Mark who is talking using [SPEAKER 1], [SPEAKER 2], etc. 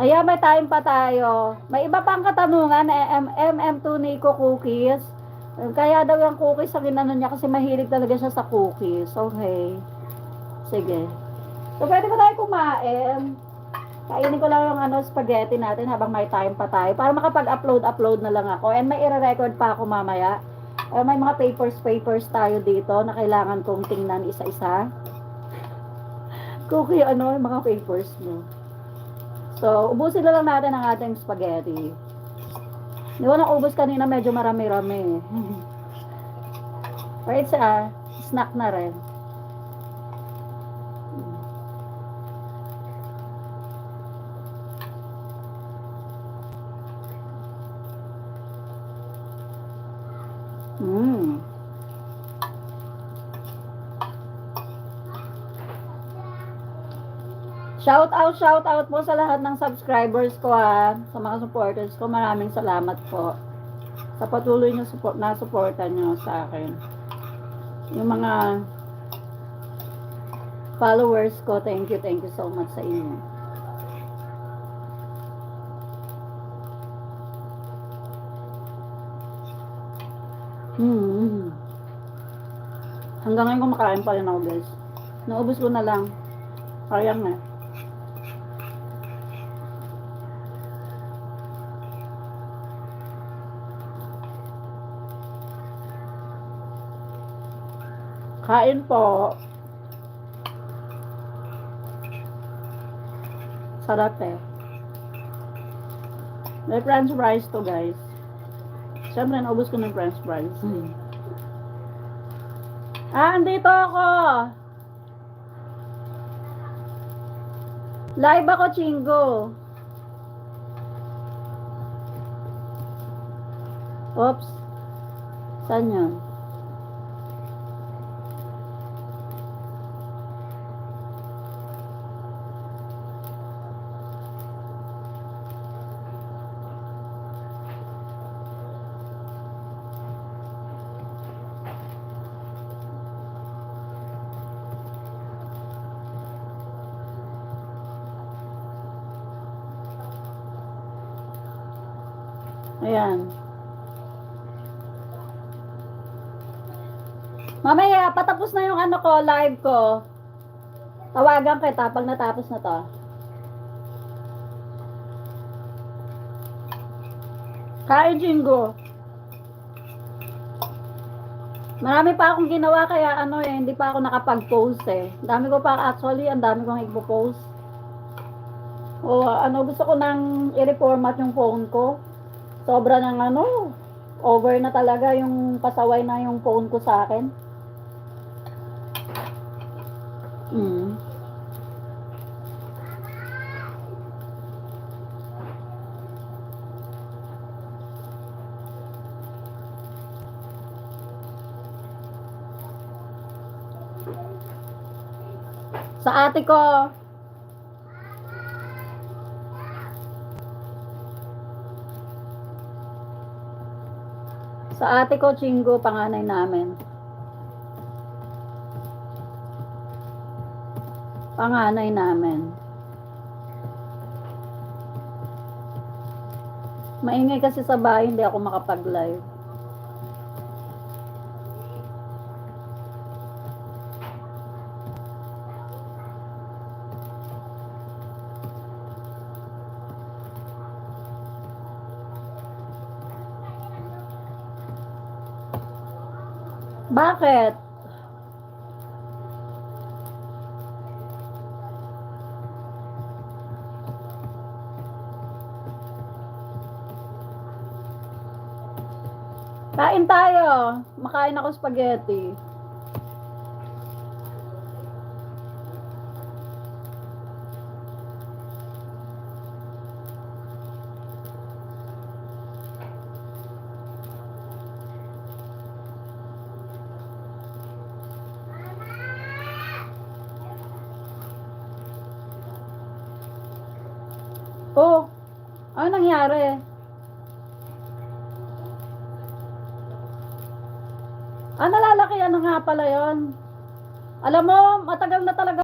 [SPEAKER 1] Ayan, may time pa tayo. May iba pang katanungan na MM2 Nico cookies. Kaya daw yung cookies ang inano niya kasi mahilig talaga siya sa cookies. Okay. Sige. So, pwede ba tayo kumain? Kainin ko lang yung spaghetti natin habang may time pa tayo. Para makapag-upload na lang ako. And may i-record pa ako mamaya. May mga papers tayo dito na kailangan kong tingnan isa-isa. Cookie, yung mga papers mo. So, ubusin na lang natin ang ating spaghetti. Di ko nang ubos kanina, medyo marami-rami. Right sa snack na rin. Shout out po sa lahat ng subscribers ko sa mga supporters ko. Maraming salamat po sa patuloy na suporta nyo sa akin. Yung mga followers ko, thank you so much sa inyo. Hanggang ngayon kumakain pa rin ako, guys. Naubos ko na lang. Sayang na. Kain po. Sarap eh. May french fries to, guys. Siyempre, naubos ko ng french fries. Andito ako. Live ako, Chingo. Oops. Saan yun? Ayan. Mamaya, patapos na yung live ko. Tawagan kita pag natapos na to. Kain, Jingo. Marami pa akong ginawa kaya hindi pa ako nakapag-post eh. Ang dami kong ipo-post. Gusto ko nang i-reformat yung phone ko. Sobra ng over na talaga yung pasaway na yung phone ko sa akin. Sa ate ko. Sa ate ko, Chingo, panganay namin. Panganay namin. Maingay kasi sa bahay, hindi ako makapag-live. Bakit? Kain tayo. Makain ako spaghetti. Oh, ano nangyari? Nalalaki nga pala yon. Alam mo, matagal na talaga